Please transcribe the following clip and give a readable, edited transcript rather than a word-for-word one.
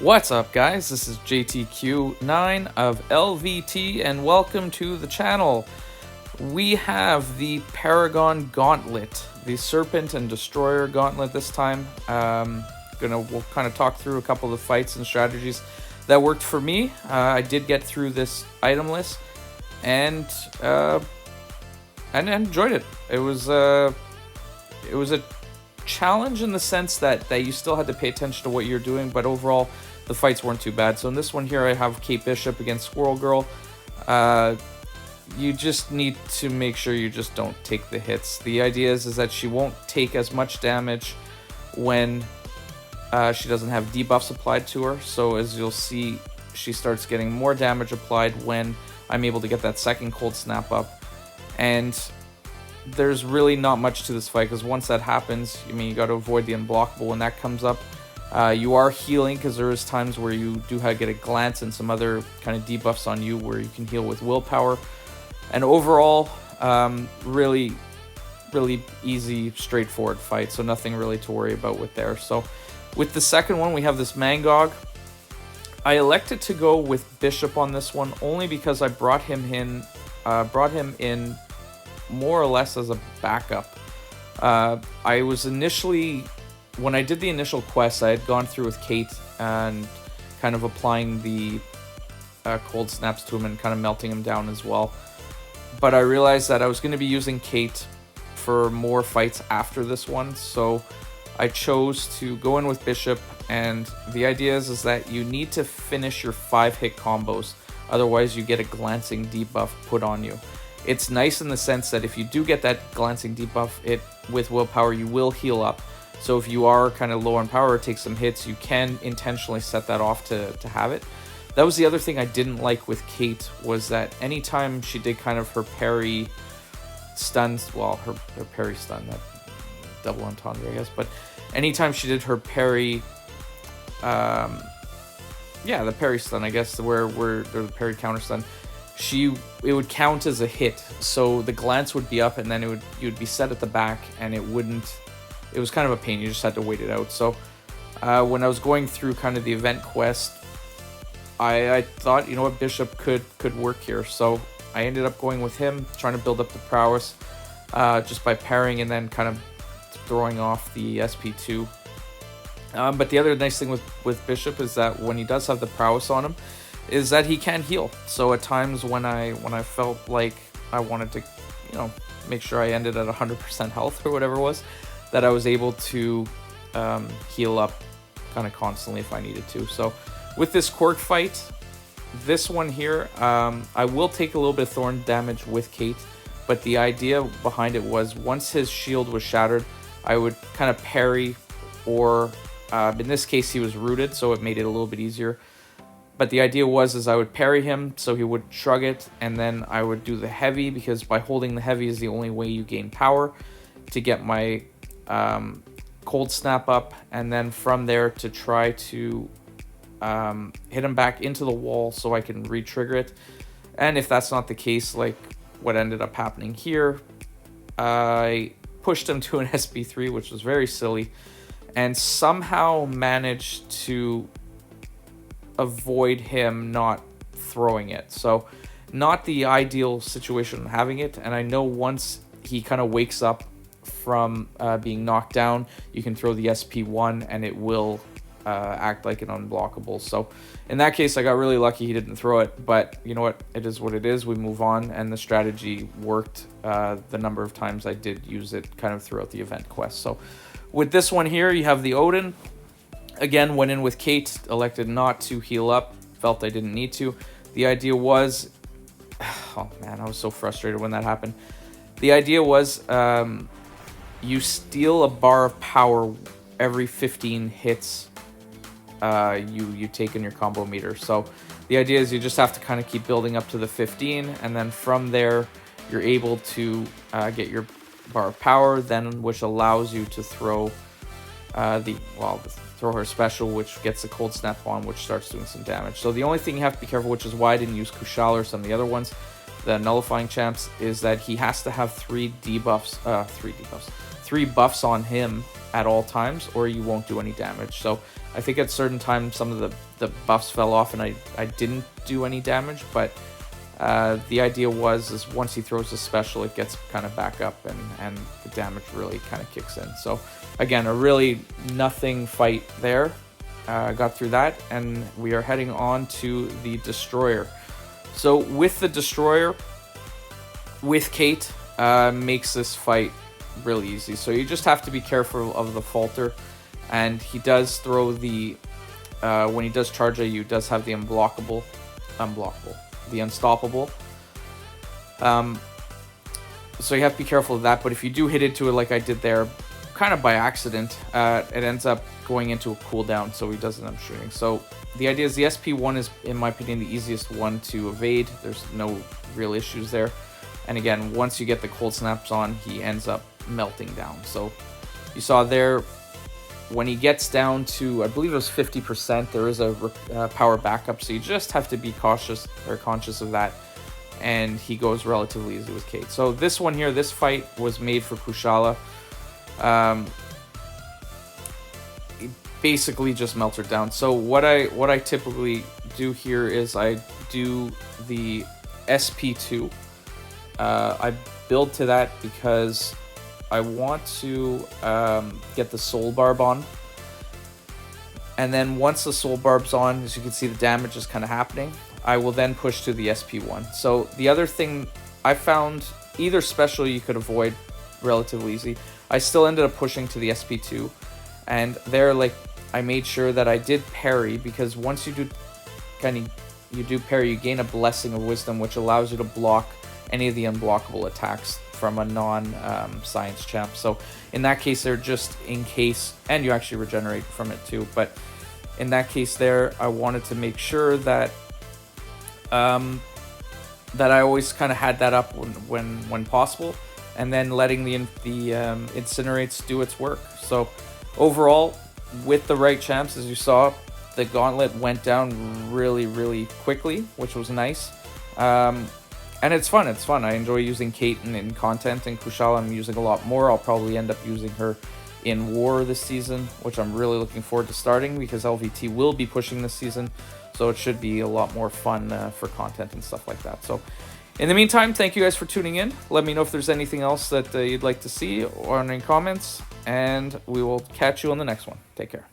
What's up, guys? This is JTQ9 of LVT, and welcome to the channel. We have the Paragon Gauntlet, the Serpent and Destroyer Gauntlet this time. We'll kind of talk through a couple of the fights and strategies that worked for me. I did get through this itemless, and enjoyed it. It was a challenge in the sense that you still had to pay attention to what you're doing, but overall the fights weren't too bad. So in this one here, I have Kate Bishop against Squirrel Girl. You just need to make sure you just don't take the hits. The idea is that she won't take as much damage when she doesn't have debuffs applied to her. So as you'll see, she starts getting more damage applied when I'm able to get that second cold snap up. And there's really not much to this fight, because once that happens, you got to avoid the unblockable when that comes up. You are healing, because there is times where you do get a glance and some other kind of debuffs on you where you can heal with willpower. And overall, really easy, straightforward fight, so nothing really to worry about with there. So with the second one, we have this Mangog. I elected to go with Bishop on this one only because I brought him in more or less as a backup. I was initially, when I did the initial quest, I had gone through with Kate and kind of applying the cold snaps to him and kind of melting him down as well. But I realized that I was going to be using Kate for more fights after this one, so I chose to go in with Bishop. And the idea is that you need to finish your 5-hit combos, otherwise you get a glancing debuff put on you. It's nice in the sense that if you do get that glancing debuff, with willpower you will heal up. So if you are kind of low on power or take some hits, you can intentionally set that off to have it. That was the other thing I didn't like with Kate, was that anytime she did kind of her parry stuns, well, her parry stun, that double entendre, I guess, but anytime she did her parry, the parry stun, I guess, where the parry counter stun, it would count as a hit. So the glance would be up, and then you'd be set at the back, and it was kind of a pain. You just had to wait it out. So when I was going through kind of the event quest, I thought, you know what, Bishop could work here. So I ended up going with him, trying to build up the prowess just by parrying and then kind of throwing off the SP2. But the other nice thing with Bishop is that when he does have the prowess on him, is that he can heal. So at times when I felt like I wanted to, make sure I ended at 100% health or whatever it was, that I was able to heal up kind of constantly if I needed to. So with this Quirk fight, this one here, I will take a little bit of thorn damage with Kate, but the idea behind it was once his shield was shattered, I would kind of parry, or in this case he was rooted, so it made it a little bit easier. But the idea was I would parry him, so he would shrug it, and then I would do the heavy, because by holding the heavy is the only way you gain power to get my cold snap up, and then from there to try to hit him back into the wall so I can re-trigger it. And if that's not the case, like what ended up happening here, I pushed him to an SP3, which was very silly, and somehow managed to avoid him not throwing it. So not the ideal situation having it, and I know once he kind of wakes up from being knocked down, you can throw the SP1 and it will act like an unblockable. So in that case, I got really lucky he didn't throw it, but you know what, it is what it is. We move on, and the strategy worked the number of times I did use it kind of throughout the event quest. So with this one here, you have the Odin. Again, went in with Kate, elected not to heal up, felt I didn't need to. The idea was, oh man, I was so frustrated when that happened. The idea was you steal a bar of power every 15 hits you take in your combo meter. So the idea is you just have to kind of keep building up to the 15, and then from there you're able to get your bar of power, then which allows you to throw throw her special, which gets a cold snap on, which starts doing some damage. So the only thing you have to be careful, which is why I didn't use Kushal or some of the other ones, the nullifying champs, is that he has to have three 3 buffs on him at all times, or you won't do any damage. So I think at certain times some of the buffs fell off and I didn't do any damage, but the idea is once he throws a special, it gets kind of back up and the damage really kind of kicks in. So again, a really nothing fight there. Got through that, and we are heading on to the Destroyer. So with the Destroyer, with Kate, makes this fight really easy. So you just have to be careful of the falter, and he does throw the when he does charge at you, does have the unblockable, the unstoppable. So you have to be careful of that, but if you do hit into it like I did there, kind of by accident, it ends up going into a cooldown, so he doesn't end up shooting. So the idea is the SP1 is, in my opinion, the easiest one to evade. There's no real issues there. And again, once you get the cold snaps on, he ends up melting down. So you saw there, when he gets down to, I believe it was 50%, there is a power backup, so you just have to be cautious or conscious of that. And he goes relatively easy with Kate. So this one here, this fight was made for Kushala. Basically just melts her down. So what I typically do here is I do the SP2. I build to that because I want to get the soul barb on, and then once the soul barb's on, as you can see, the damage is kind of happening. I will then push to the SP1. So the other thing I found, either special you could avoid relatively easy. I still ended up pushing to the SP2, and there, like, I made sure that I did parry, because once you do parry, you gain a Blessing of Wisdom, which allows you to block any of the unblockable attacks from a non-science champ. So in that case, they're just in case, and you actually regenerate from it too. But in that case there, I wanted to make sure that that I always kind of had that up when possible, and then letting the incinerates do its work. So overall, with the right champs, as you saw, the Gauntlet went down really, really quickly, which was nice. And it's fun. It's fun. I enjoy using Kate in content, and Kushala I'm using a lot more. I'll probably end up using her in War this season, which I'm really looking forward to starting, because LVT will be pushing this season, so it should be a lot more fun for content and stuff like that. So in the meantime, thank you guys for tuning in. Let me know if there's anything else that you'd like to see or any comments, and we will catch you on the next one. Take care.